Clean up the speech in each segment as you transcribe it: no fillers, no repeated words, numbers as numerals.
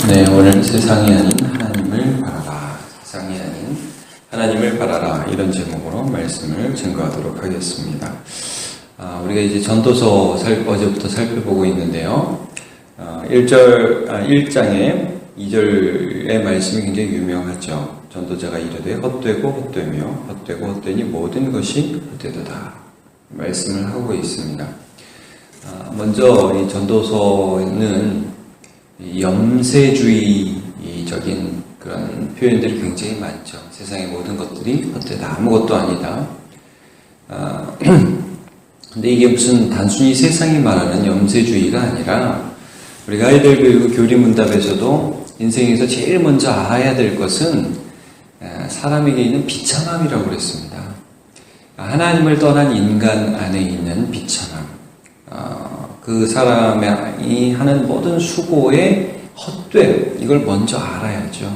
네, 오늘 세상이 아닌 하나님을 바라라. 세상이 아닌 하나님을 바라라. 이런 제목으로 말씀을 증거하도록 하겠습니다. 우리가 이제 전도서 어제부터 살펴보고 있는데요. 1장의 2절의 말씀이 굉장히 유명하죠. 전도자가 이르되 헛되고 헛되며 헛되고 헛되니 모든 것이 헛되도다. 말씀을 하고 있습니다. 먼저 이 전도서는 염세주의적인 그런 표현들이 굉장히 많죠. 세상의 모든 것들이 헛되다. 아무것도 아니다. 근데 이게 무슨 단순히 세상이 말하는 염세주의가 아니라 우리가 아이들 교육 교리문답에서도 인생에서 제일 먼저 알아야 될 것은 사람에게 있는 비참함이라고 그랬습니다. 하나님을 떠난 인간 안에 있는 비참함. 그 사람이 하는 모든 수고의 헛됨, 이걸 먼저 알아야죠.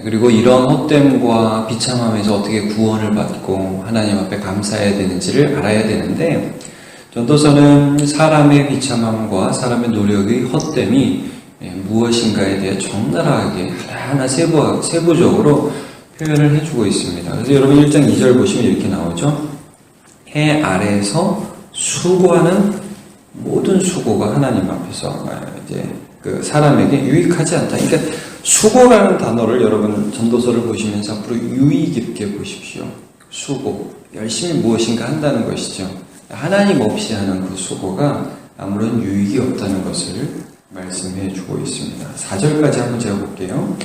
그리고 이런 헛됨과 비참함에서 어떻게 구원을 받고 하나님 앞에 감사해야 되는지를 알아야 되는데, 전도서는 사람의 비참함과 사람의 노력의 헛됨이 무엇인가에 대해 적나라하게 하나하나 세부적으로 표현을 해주고 있습니다. 그래서 여러분 1장 2절 보시면 이렇게 나오죠. 해 아래에서 수고하는 모든 수고가 하나님 앞에서 이제 그 사람에게 유익하지 않다. 그러니까 수고라는 단어를 여러분 전도서를 보시면서 앞으로 유의 깊게 보십시오. 수고, 열심히 무엇인가 한다는 것이죠. 하나님 없이 하는 그 수고가 아무런 유익이 없다는 것을 말씀해 주고 있습니다. 4절까지 한번 제가 볼게요.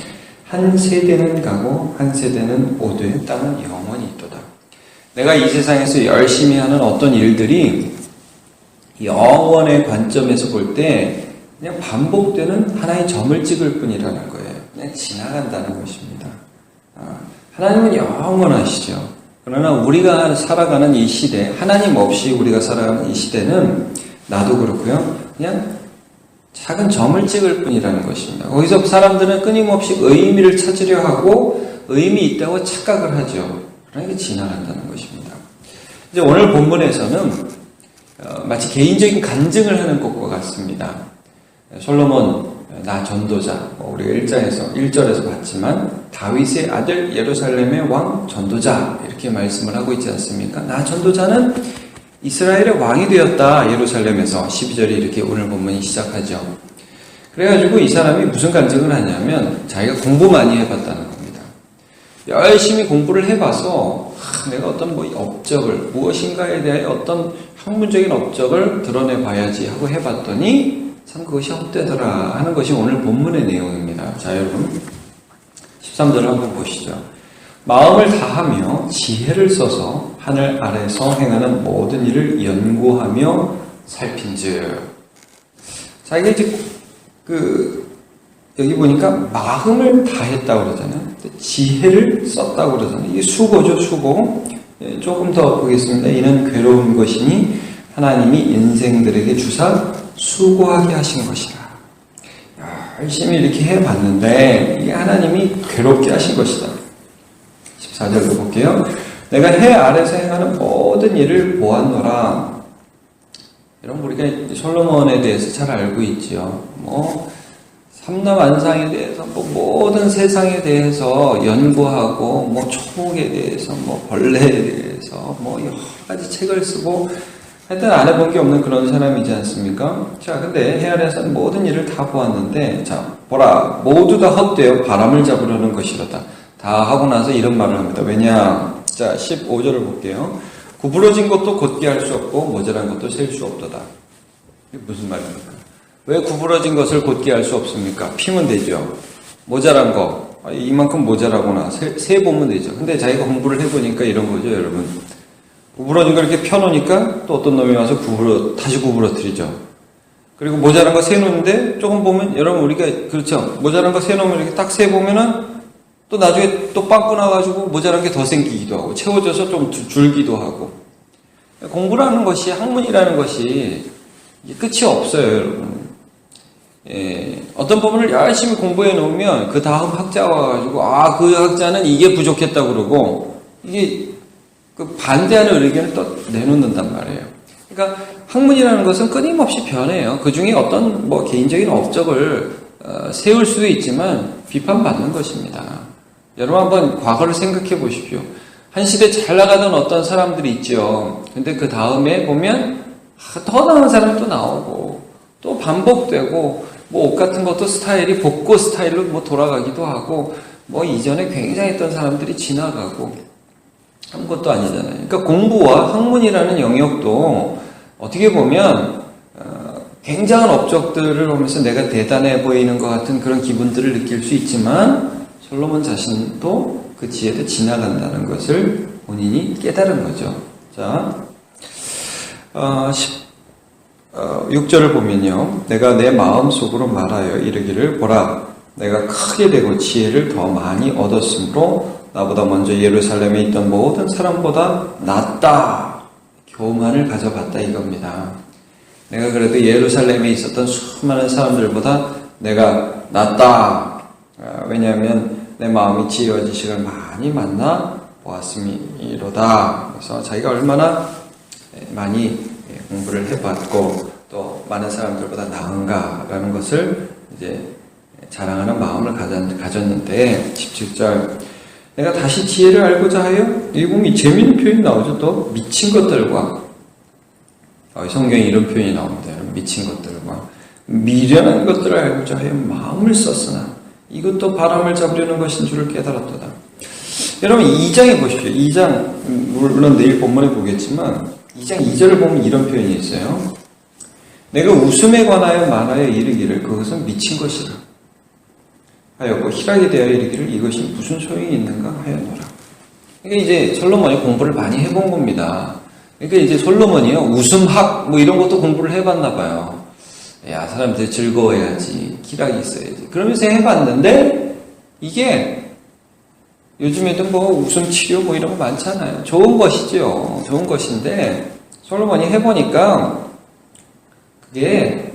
한 세대는 가고 한 세대는 오되 땅은 영원히 있도다. 내가 이 세상에서 열심히 하는 어떤 일들이 영원의 관점에서 볼 때 그냥 반복되는 하나의 점을 찍을 뿐이라는 거예요. 그냥 지나간다는 것입니다. 하나님은 영원하시죠. 그러나 우리가 살아가는 이 시대, 하나님 없이 우리가 살아가는 이 시대는 나도 그렇고요. 그냥 작은 점을 찍을 뿐이라는 것입니다. 거기서 사람들은 끊임없이 의미를 찾으려 하고 의미 있다고 착각을 하죠. 그러니까 지나간다는 것입니다. 이제 오늘 본문에서는 마치 개인적인 간증을 하는 것과 같습니다. 솔로몬, 나 전도자, 우리가 1절에서 봤지만 다윗의 아들 예루살렘의 왕 전도자 이렇게 말씀을 하고 있지 않습니까? 나 전도자는 이스라엘의 왕이 되었다. 예루살렘에서 12절에 이렇게 오늘 본문이 시작하죠. 그래가지고 이 사람이 무슨 간증을 하냐면 자기가 공부 많이 해봤다는 겁니다. 열심히 공부를 해봐서 내가 어떤 업적을 무엇인가에 대해 어떤 학문적인 업적을 드러내봐야지 하고 해봤더니 참 그것이 헛되더라 하는 것이 오늘 본문의 내용입니다. 자, 여러분 13절을 한번 보시죠. 마음을 다하며 지혜를 써서 하늘 아래서 행하는 모든 일을 연구하며 살핀즉. 자, 이게 이제 여기 보니까 마음을 다했다고 그러잖아요. 지혜를 썼다고 그러잖아요. 이게 수고죠, 수고. 조금 더 보겠습니다. 이는 괴로운 것이니 하나님이 인생들에게 주사 수고하게 하신 것이라. 열심히 이렇게 해봤는데 이게 하나님이 괴롭게 하신 것이다. 14절도 볼게요. 내가 해 아래서 행하는 모든 일을 보았노라. 여러분 우리가 솔로몬에 대해서 잘 알고 있죠. 삼라만상에 대해서 모든 세상에 대해서 연구하고 초목에 대해서 벌레에 대해서 여러 가지 책을 쓰고 하여튼 안 해본 게 없는 그런 사람이지 않습니까? 자, 근데 해 아래에서는 모든 일을 다 보았는데 자, 보라 모두 다 헛되어 바람을 잡으려는 것이로다. 다 하고 나서 이런 말을 합니다. 왜냐? 자, 15절을 볼게요. 구부러진 것도 곧게 할 수 없고 모자란 것도 셀 수 없도다. 이게 무슨 말입니까? 왜 구부러진 것을 곧게 할 수 없습니까? 피면 되죠. 모자란 거, 이만큼 모자라구나. 세 보면 되죠. 근데 자기가 공부를 해보니까 이런 거죠, 여러분. 구부러진 걸 이렇게 펴놓으니까 또 어떤 놈이 와서 다시 구부러뜨리죠. 그리고 모자란 거 세놓는데 조금 보면, 여러분, 우리가, 그렇죠. 모자란 거 세놓으면 이렇게 딱 세보면은 또 나중에 또 빵꾸 나가지고 모자란 게 더 생기기도 하고, 채워져서 좀 줄기도 하고. 공부라는 것이, 학문이라는 것이 끝이 없어요, 여러분. 어떤 부분을 열심히 공부해 놓으면 그 다음 학자가 와가지고 그 학자는 이게 부족했다고 그러고 이게 그 반대하는 의견을 또 내놓는단 말이에요. 그러니까 학문이라는 것은 끊임없이 변해요. 그 중에 어떤 개인적인 업적을 세울 수도 있지만 비판받는 것입니다. 여러분 한번 과거를 생각해 보십시오. 한 시대 잘 나가던 어떤 사람들이 있죠. 근데 그 다음에 보면 더 나은 사람이 또 나오고 또 반복되고 뭐 옷 같은 것도 스타일이 복고 스타일로 뭐 돌아가기도 하고 뭐 이전에 굉장했던 사람들이 지나가고 아무것도 아니잖아요. 그러니까 공부와 학문이라는 영역도 어떻게 보면 굉장한 업적들을 보면서 내가 대단해 보이는 것 같은 그런 기분들을 느낄 수 있지만 솔로몬 자신도 그 지혜도 지나간다는 것을 본인이 깨달은 거죠. 자, 6절을 보면요. 내가 내 마음속으로 말하여 이르기를 보라 내가 크게 되고 지혜를 더 많이 얻었으므로 나보다 먼저 예루살렘에 있던 모든 사람보다 낫다. 교만을 가져봤다 이겁니다. 내가 그래도 예루살렘에 있었던 수많은 사람들보다 내가 낫다. 왜냐하면 내 마음이 지혜와 지식을 많이 만나 보았음이로다. 그래서 자기가 얼마나 많이 공부를 해봤고 또 많은 사람들보다 나은가라는 것을 이제 자랑하는 마음을 가졌는데 17절 내가 다시 지혜를 알고자 하여 여기 보면 재미있는 표현이 나오죠. 또 미친 것들과 성경에 이런 표현이 나옵니다. 미친 것들과 미련한 것들을 알고자 하여 마음을 썼으나 이것도 바람을 잡으려는 것인 줄을 깨달았도다. 여러분 2장에 보십시오. 2장 물론 내일 본문에 보겠지만 2장 2절을 보면 이런 표현이 있어요. 내가 웃음에 관하여 말하여 이르기를 그것은 미친 것이라 하였고 희락에 대하여 이르기를 이것이 무슨 소용이 있는가 하였노라. 그러니까 이제 솔로몬이 공부를 많이 해본 겁니다. 그러니까 이제 솔로몬이요 웃음학 뭐 이런 것도 공부를 해봤나 봐요. 야 사람들이 즐거워야지 희락이 있어야지 그러면서 해봤는데 이게 요즘에도 뭐 웃음 치료 뭐 이런 거 많잖아요. 좋은 것이죠. 좋은 것인데 솔로몬이 해보니까 그게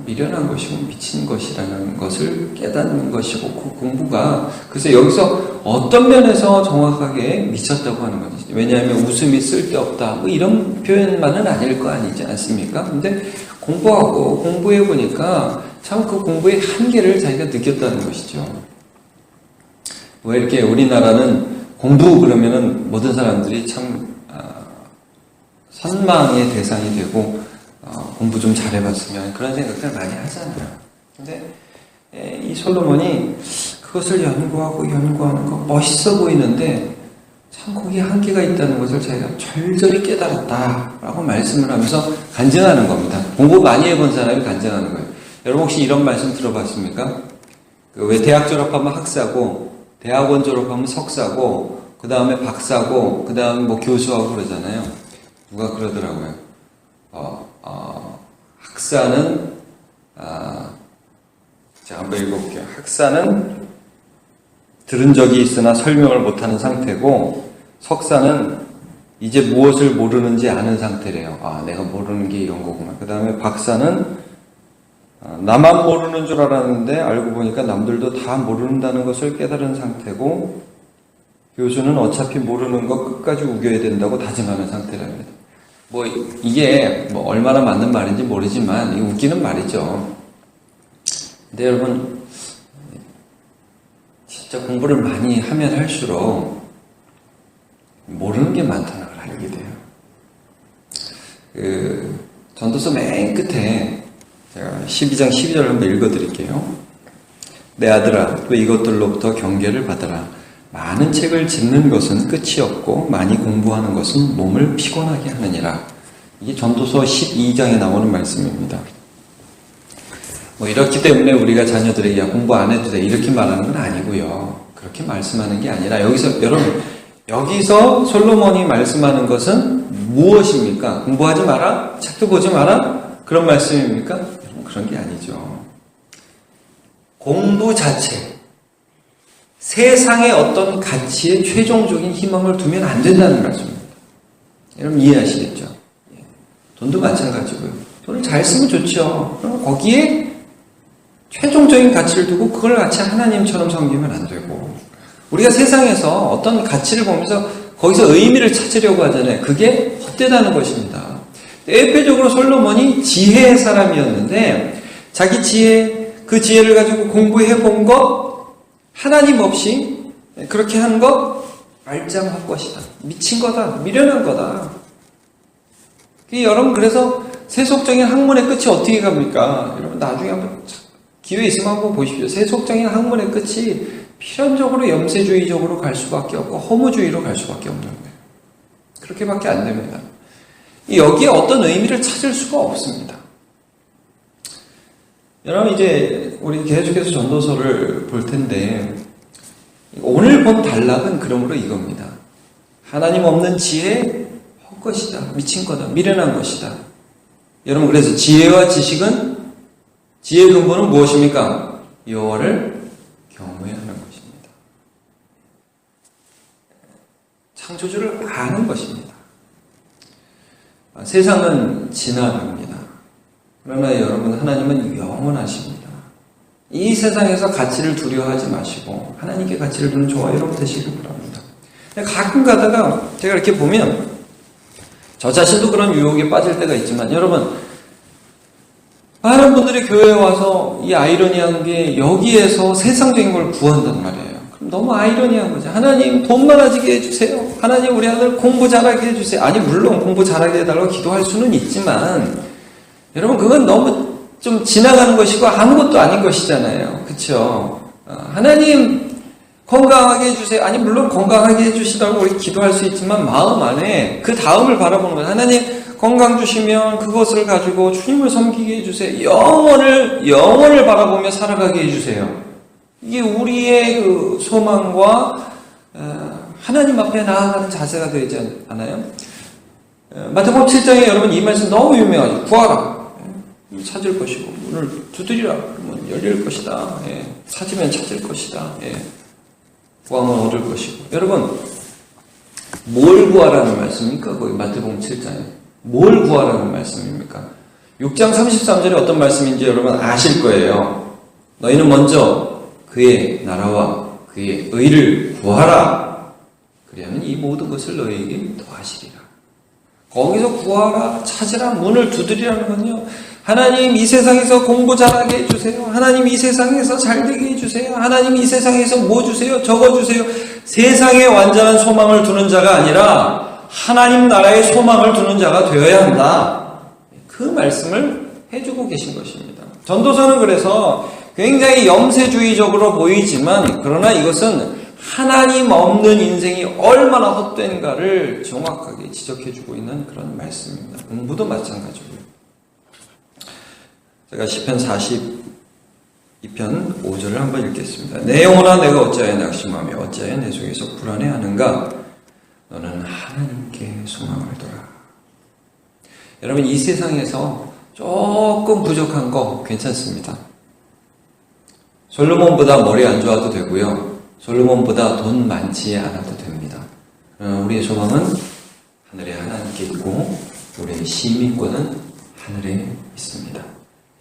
미련한 것이고 미친 것이라는 것을 깨닫는 것이고 그 공부가 그래서 여기서 어떤 면에서 정확하게 미쳤다고 하는 거지. 왜냐하면 웃음이 쓸데없다 뭐 이런 표현만은 아닐 거 아니지 않습니까? 근데 공부하고 공부해 보니까 참 그 공부의 한계를 자기가 느꼈다는 것이죠. 왜 이렇게 우리나라는 공부 그러면은 모든 사람들이 참 선망의 대상이 되고 공부 좀 잘해봤으면 그런 생각을 많이 하잖아요. 근데 이 솔로몬이 그것을 연구하는 거 멋있어 보이는데 참 거기에 한계가 있다는 것을 자기가 절절히 깨달았다라고 말씀을 하면서 간증하는 겁니다. 공부 많이 해본 사람이 간증하는 거예요. 여러분 혹시 이런 말씀 들어봤습니까? 왜 대학 졸업하면 학사고 대학원 졸업하면 석사고 그 다음에 박사고 그 다음에 뭐 교수하고 그러잖아요. 누가 그러더라고요. 학사는 제가 한번 읽어볼게요. 학사는 들은 적이 있으나 설명을 못하는 상태고 석사는 이제 무엇을 모르는지 아는 상태래요. 내가 모르는 게 이런 거구나. 그 다음에 박사는 나만 모르는 줄 알았는데 알고 보니까 남들도 다 모른다는 것을 깨달은 상태고 교수는 어차피 모르는 거 끝까지 우겨야 된다고 다짐하는 상태랍니다. 뭐 이게 뭐 얼마나 맞는 말인지 모르지만 이거 웃기는 말이죠. 근데 여러분 진짜 공부를 많이 하면 할수록 모르는 게 많다는 걸 알게 돼요. 전도서 맨 끝에 제가 12장 12절을 한번 읽어드릴게요. 내 아들아 또 이것들로부터 경계를 받으라. 많은 책을 짓는 것은 끝이 없고 많이 공부하는 것은 몸을 피곤하게 하느니라. 이게 전도서 12장에 나오는 말씀입니다. 뭐 이렇기 때문에 우리가 자녀들에게 공부 안 해도 돼 이렇게 말하는 건 아니고요. 그렇게 말씀하는 게 아니라 여기서 솔로몬이 말씀하는 것은 무엇입니까? 공부하지 마라? 책도 보지 마라? 그런 말씀입니까? 여러분 그런 게 아니죠. 공부 자체 세상의 어떤 가치에 최종적인 희망을 두면 안 된다는 말씀입니다. 여러분 이해하시겠죠? 돈도 마찬가지고요. 돈을 잘 쓰면 좋죠. 그럼 거기에 최종적인 가치를 두고 그걸 같이 하나님처럼 섬기면 안 되고 우리가 세상에서 어떤 가치를 보면서 거기서 의미를 찾으려고 하잖아요. 그게 헛되다는 것입니다. 대표적으로 솔로몬이 지혜의 사람이었는데 자기 지혜 그 지혜를 가지고 공부해 본 것, 하나님 없이 그렇게 한 것, 말짱할 것이다. 미친 거다. 미련한 거다. 여러분, 그래서 세속적인 학문의 끝이 어떻게 갑니까? 여러분, 나중에 한번 기회 있으면 한번 보십시오. 세속적인 학문의 끝이 필연적으로 염세주의적으로 갈 수밖에 없고 허무주의로 갈 수밖에 없는 거예요. 그렇게밖에 안 됩니다. 여기에 어떤 의미를 찾을 수가 없습니다. 여러분, 이제 우리 계속해서 전도서를 볼 텐데 오늘 본 단락은 그러므로 이겁니다. 하나님 없는 지혜 헛것이다. 미친 거다. 미련한 것이다. 여러분, 그래서 지혜와 지식은, 지혜의 근본은 무엇입니까? 여호와를 경외하는 것입니다. 창조주를 아는 것입니다. 세상은 지나갑니다. 그러나 여러분, 하나님은 영원하십니다. 이 세상에서 가치를 두려워하지 마시고 하나님께 가치를 두는 저와 여러분 되시길 바랍니다. 가끔 가다가 제가 이렇게 보면 저 자신도 그런 유혹에 빠질 때가 있지만, 여러분, 많은 분들이 교회에 와서 이 아이러니한 게 여기에서 세상적인 걸 구한단 말이에요. 그럼 너무 아이러니한 거죠. 하나님 돈 많아지게 해주세요. 하나님 우리 아들 공부 잘하게 해주세요. 아니, 물론 공부 잘하게 해달라고 기도할 수는 있지만, 여러분, 그건 너무 좀 지나가는 것이고 아무것도 아닌 것이잖아요. 그렇죠? 하나님 건강하게 해주세요. 아니, 물론 건강하게 해주시라고 우리 기도할 수 있지만 마음 안에 그 다음을 바라보는 거예요. 하나님 건강 주시면 그것을 가지고 주님을 섬기게 해주세요. 영원을 바라보며 살아가게 해주세요. 이게 우리의 그 소망과 하나님 앞에 나아가는 자세가 되지 않아요? 마태복음 7장에 여러분 이 말씀 너무 유명하죠. 구하라. 찾을 것이고 문을 두드리라. 그러면 열릴 것이다. 예. 찾으면 찾을 것이다. 예. 구하면 얻을 것이고. 여러분, 뭘 구하라는 말씀입니까? 거기 마태복음 7장에 뭘 구하라는 말씀입니까? 6장 33절에 어떤 말씀인지 여러분 아실 거예요. 너희는 먼저 그의 나라와 그의 의를 구하라. 그리하면 이 모든 것을 너희에게 더하시리라. 거기서 구하라, 찾으라, 문을 두드리라는 건요, 하나님 이 세상에서 공부 잘하게 해주세요. 하나님 이 세상에서 잘되게 해주세요. 하나님 이 세상에서 뭐 주세요? 저거 주세요. 세상에 완전한 소망을 두는 자가 아니라 하나님 나라의 소망을 두는 자가 되어야 한다. 그 말씀을 해주고 계신 것입니다. 전도서는 그래서 굉장히 염세주의적으로 보이지만, 그러나 이것은 하나님 없는 인생이 얼마나 헛된가를 정확하게 지적해주고 있는 그런 말씀입니다. 공부도 마찬가지고요. 제가 시편 42편 5절을 한번 읽겠습니다. 내 영혼아 내가 어찌하여 낙심하며 어찌하여 내 속에서 불안해하는가? 너는 하나님께 소망을 둬라. 여러분, 이 세상에서 조금 부족한 거 괜찮습니다. 솔로몬보다 머리 안 좋아도 되고요. 솔로몬보다 돈 많지 않아도 됩니다. 우리의 소망은 하늘에 하나님께 있고 우리의 시민권은 하늘에 있습니다.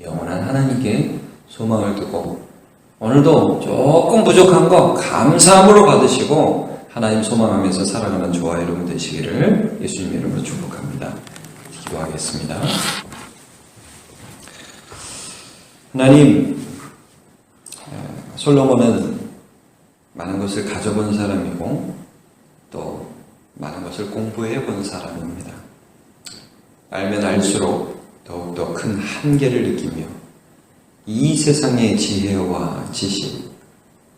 영원한 하나님께 소망을 두고 오늘도 조금 부족한 거 감사함으로 받으시고 하나님 소망하면서 살아가는 저와 여러분 되시기를 예수님 이름으로 축복합니다. 기도하겠습니다. 하나님, 솔로몬은 많은 것을 가져본 사람이고 또 많은 것을 공부해 본 사람입니다. 알면 알수록 더욱더 큰 한계를 느끼며 이 세상의 지혜와 지식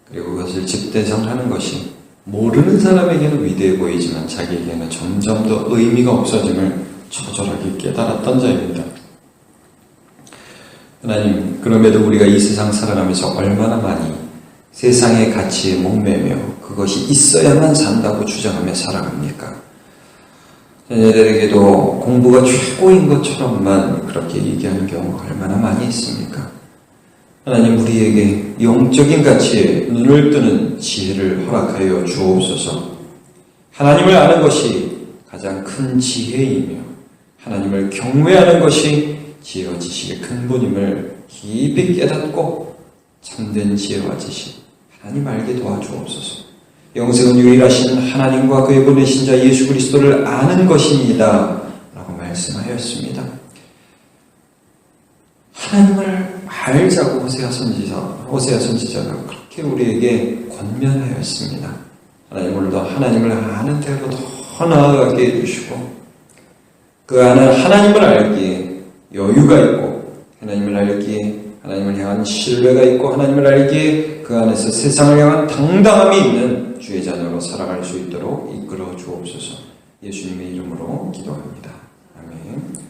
그리고 그것을 집대성하는 것이 모르는 사람에게는 위대해 보이지만 자기에게는 점점 더 의미가 없어짐을 처절하게 깨달았던 자입니다. 하나님, 그럼에도 우리가 이 세상 살아가면서 얼마나 많이 세상의 가치에 목매며 그것이 있어야만 산다고 주장하며 살아갑니까? 자녀들에게도 공부가 최고인 것처럼만 그렇게 얘기하는 경우가 얼마나 많이 있습니까? 하나님, 우리에게 영적인 가치에 눈을 뜨는 지혜를 허락하여 주옵소서. 하나님을 아는 것이 가장 큰 지혜이며 하나님을 경외하는 것이 지혜와 지식의 근본임을 깊이 깨닫고 참된 지혜와 지식 하나님 알게 도와주옵소서. 영생은 유일하신 하나님과 그의 보내신 자 예수 그리스도를 아는 것입니다 라고 말씀하였습니다. 하나님을 알자고 호세아 선지자가 그렇게 우리에게 권면하였습니다. 하나님을 아는 대로 더 나아가게 해주시고 그 안에 하나님을 알기에 여유가 있고 하나님을 알기에 하나님을 향한 신뢰가 있고 하나님을 알기에 그 안에서 세상을 향한 당당함이 있는 주의 자녀로 살아갈 수 있도록 이끌어 주옵소서. 예수님의 이름으로 기도합니다. 아멘.